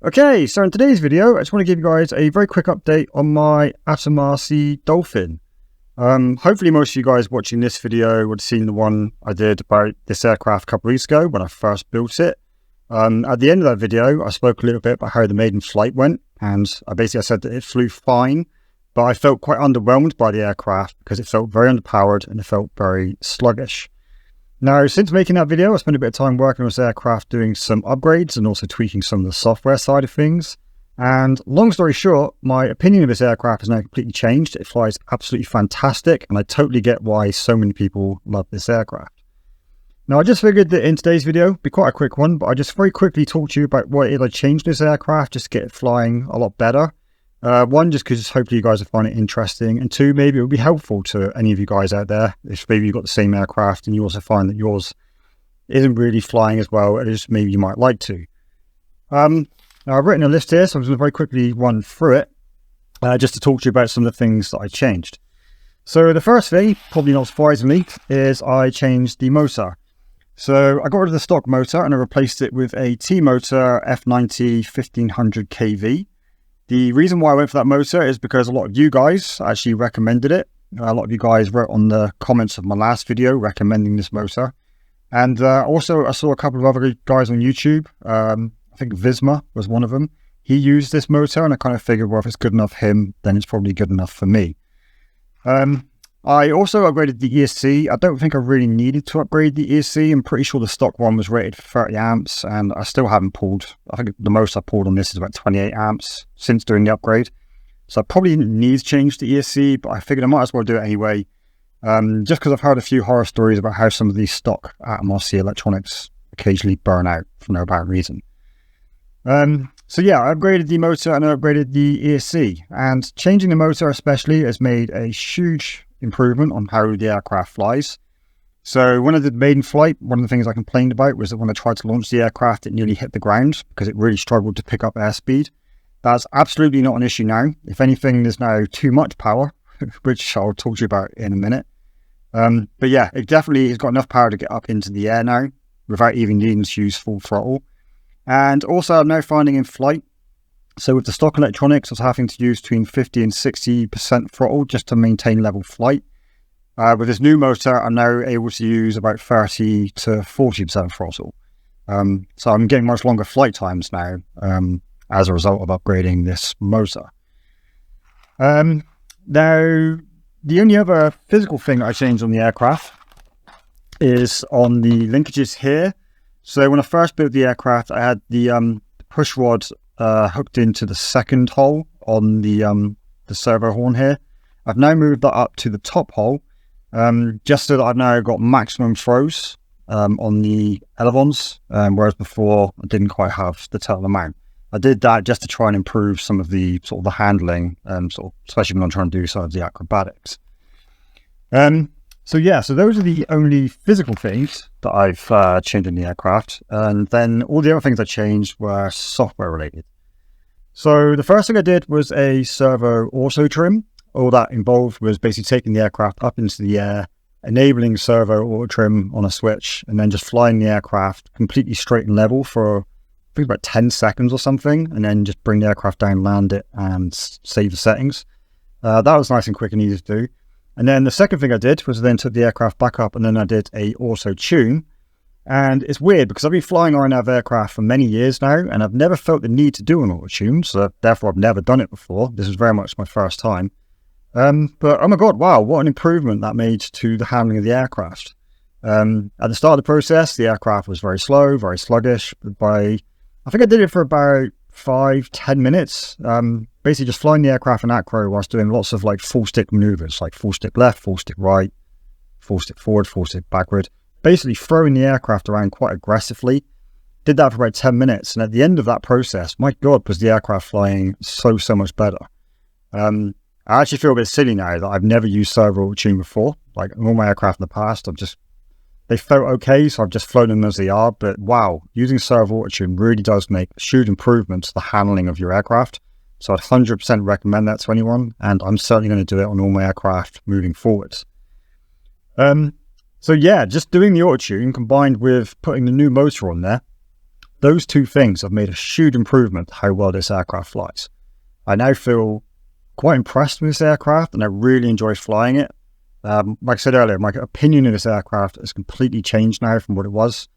Okay, so in today's video, I just want to give you guys a very quick update on my Atomrc Dolphin. Hopefully most of you guys watching this video would have seen the one I did about this aircraft a couple of weeks ago when I first built it. At the end of that video, I spoke a little bit about how the maiden flight went, and I said that it flew fine, but I felt quite underwhelmed by the aircraft because it felt very underpowered and it felt very sluggish. Now, since making that video, I spent a bit of time working on this aircraft, doing some upgrades and also tweaking some of the software side of things. And long story short, my opinion of this aircraft has now completely changed. It flies absolutely fantastic, and I totally get why so many people love this aircraft. Now, I just figured that in today's video, it'd be quite a quick one, but I just very quickly talk to you about what it is I changed this aircraft just to get it flying a lot better. One, just because hopefully you guys will find it interesting, and two, maybe it would be helpful to any of you guys out there if maybe you've got the same aircraft and you also find that yours isn't really flying as well as maybe you might like to. Now I've written a list here, so I'm just going to very quickly run through it just to talk to you about some of the things that I changed. So the first thing, probably not surprisingly, is I changed the motor. So I got rid of the stock motor and I replaced it with a T-motor F90 1500 kV. The reason why I went for that motor is because a lot of you guys actually recommended it. A lot of you guys wrote on the comments of my last video recommending this motor. And also I saw a couple of other guys on YouTube. I think Visma was one of them. He used this motor and I kind of figured, well, if it's good enough for him, then it's probably good enough for me. I also upgraded the ESC. I don't think I really needed to upgrade the ESC. I'm pretty sure the stock one was rated for 30 amps and I still haven't pulled. I think the most I pulled on this is about 28 amps since doing the upgrade. So I probably didn't need to change the ESC, but I figured I might as well do it anyway. Just because I've heard a few horror stories about how some of these stock Atomrc electronics occasionally burn out for no apparent reason. So yeah, I upgraded the motor and I upgraded the ESC, and changing the motor especially has made a huge improvement on how the aircraft flies. So when I did maiden flight, one of the things I complained about was that when I tried to launch the aircraft, it nearly hit the ground because it really struggled to pick up airspeed. That's absolutely not an issue now. If anything, there's now too much power, which I'll talk to you about in a minute. But yeah, it definitely has got enough power to get up into the air now without even needing to use full throttle. And also I'm now finding in flight, so with the stock electronics, I was having to use between 50 and 60% throttle just to maintain level flight. With this new motor, I'm now able to use about 30 to 40% throttle. So I'm getting much longer flight times now as a result of upgrading this motor. Now, the only other physical thing I changed on the aircraft is on the linkages here. So when I first built the aircraft, I had the push rod hooked into the second hole on the servo horn here. I've now moved that up to the top hole, just so that I've now got maximum throws on the elevons, whereas before I didn't quite have the total amount. I did that just to try and improve some of the sort of the handling, especially when I'm trying to do some of the acrobatics. So yeah, so those are the only physical things that I've changed in the aircraft, and then all the other things I changed were software related. So the first thing I did was a servo auto trim. All that involved was basically taking the aircraft up into the air, enabling servo auto trim on a switch, and then just flying the aircraft completely straight and level for I think about 10 seconds or something, and then just bring the aircraft down, land it, and save the settings. That was nice and quick and easy to do. And then the second thing I did was then took the aircraft back up and then I did a auto tune. And it's weird because I've been flying RNAV aircraft for many years now and I've never felt the need to do an auto tune. So therefore I've never done it before. This is very much my first time. But oh my God, wow, what an improvement that made to the handling of the aircraft. At the start of the process, the aircraft was very slow, very sluggish. I think I did it for about 5-10 minutes. Basically just flying the aircraft in acro whilst doing lots of like full stick maneuvers, like full stick left, full stick right, full stick forward, full stick backward, basically throwing the aircraft around quite aggressively. Did that for about 10 minutes. And at the end of that process, my God, was the aircraft flying so much better. I actually feel a bit silly now that I've never used servo tune before. Like all my aircraft in the past, they felt okay, so I've just flown them as they are. But wow, using servo tune really does make a huge improvement to the handling of your aircraft. So I'd 100% recommend that to anyone, and I'm certainly going to do it on all my aircraft moving forwards. So yeah, just doing the auto tune combined with putting the new motor on there those two things have made a huge improvement to how well this aircraft flies. I now feel quite impressed with this aircraft, and I really enjoy flying it. Like I said earlier, my opinion of this aircraft has completely changed now from what it was.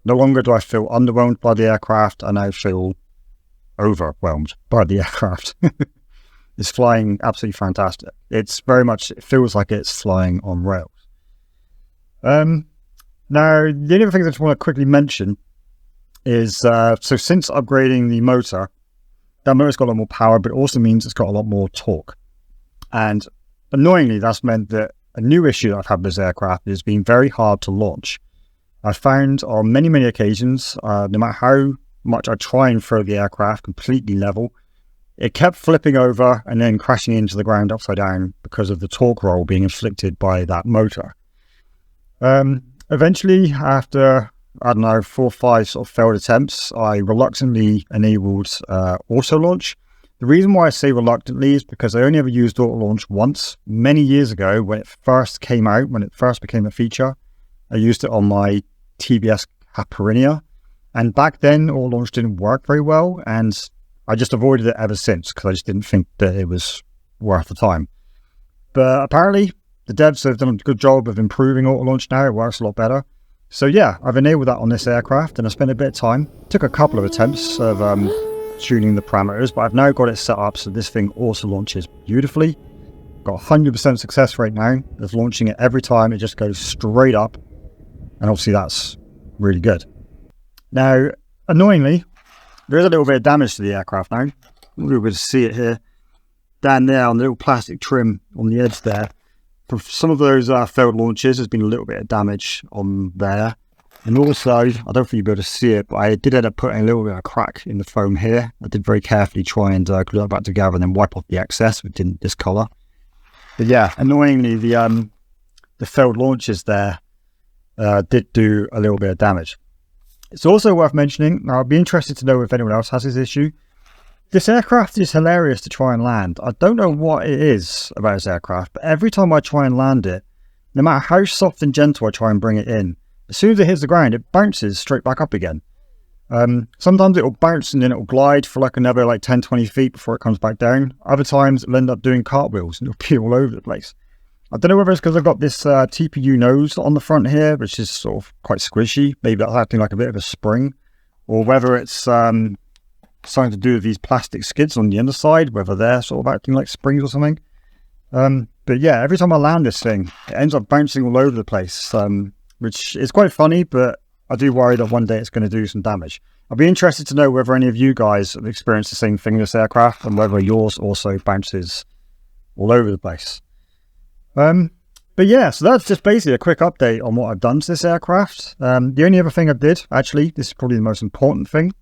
No longer do I feel underwhelmed by the aircraft, I now feel overwhelmed by the aircraft. It's flying absolutely fantastic. It's very much, it feels like it's flying on rails. Now, the only other thing I just want to quickly mention is, so since upgrading the motor, that motor's got a lot more power, but it also means it's got a lot more torque. And annoyingly, that's meant that a new issue that I've had with this aircraft is being very hard to launch. I found on many, many occasions, no matter how much I try and throw the aircraft completely level, it kept flipping over and then crashing into the ground upside down because of the torque roll being inflicted by that motor. Eventually, after, I don't know, 4 or 5 sort of failed attempts, I reluctantly enabled Autolaunch. The reason why I say reluctantly is because I only ever used Autolaunch once, many years ago when it first came out, when it first became a feature. I used it on my TBS Caparinia, and back then Autolaunch didn't work very well, and I just avoided it ever since because I just didn't think that it was worth the time. But apparently the devs have done a good job of improving Autolaunch now. It works a lot better. So yeah, I've enabled that on this aircraft, and I spent a bit of time. Took a couple of attempts of tuning the parameters, but I've now got it set up so this thing also launches beautifully. Got 100% success rate now of launching it every time. It just goes straight up, and obviously that's really good. Now, annoyingly, there is a little bit of damage to the aircraft now. You'll be able to see it here. Down there on the little plastic trim on the edge there. For some of those failed launches, there's been a little bit of damage on there. And also, I don't think you'll be able to see it, but I did end up putting a little bit of a crack in the foam here. I did very carefully try and glue it back together and then wipe off the excess, but it didn't discolor. But yeah, annoyingly, the failed launches there did do a little bit of damage. It's also worth mentioning, now I'd be interested to know if anyone else has this issue. This aircraft is hilarious to try and land. I don't know what it is about this aircraft, but every time I try and land it, no matter how soft and gentle I try and bring it in, as soon as it hits the ground, it bounces straight back up again. Sometimes it'll bounce and then it'll glide for like another 10-20 feet before it comes back down. Other times it'll end up doing cartwheels and it'll be all over the place. I don't know whether it's because I've got this TPU nose on the front here, which is sort of quite squishy. Maybe that's acting like a bit of a spring. Or whether it's something to do with these plastic skids on the underside, whether they're sort of acting like springs or something. But yeah, every time I land this thing, it ends up bouncing all over the place, which is quite funny, but I do worry that one day it's going to do some damage. I'll be interested to know whether any of you guys have experienced the same thing in this aircraft and whether yours also bounces all over the place. But yeah, so that's just basically a quick update on what I've done to this aircraft. The only other thing I did, actually, this is probably the most important thing,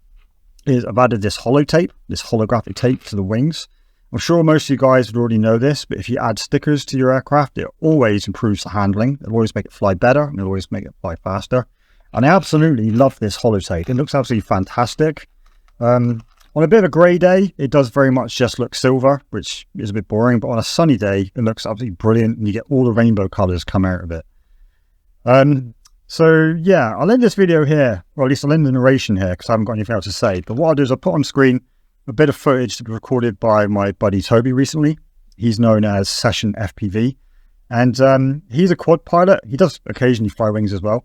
is I've added this holotape, this holographic tape to the wings. I'm sure most of you guys would already know this, but if you add stickers to your aircraft, it always improves the handling. It'll always make it fly better, and it'll always make it fly faster. And I absolutely love this holotape. It looks absolutely fantastic. On a bit of a grey day, it does very much just look silver, which is a bit boring, but on a sunny day, it looks absolutely brilliant, and you get all the rainbow colours come out of it. So yeah, I'll end this video here, or at least I'll end the narration here, because I haven't got anything else to say. But what I'll do is I'll put on screen a bit of footage that was recorded by my buddy Toby recently. He's known as Session FPV, and he's a quad pilot. He does occasionally fly wings as well,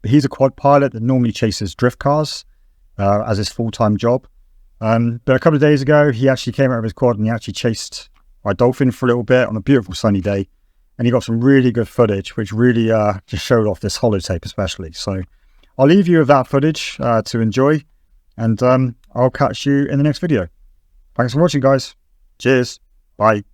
but he's a quad pilot that normally chases drift cars as his full-time job. But a couple of days ago, he actually came out of his quad and he actually chased my Dolphin for a little bit on a beautiful sunny day. And he got some really good footage, which really just showed off this holotape especially. So I'll leave you with that footage to enjoy. And I'll catch you in the next video. Thanks for watching, guys. Cheers. Bye.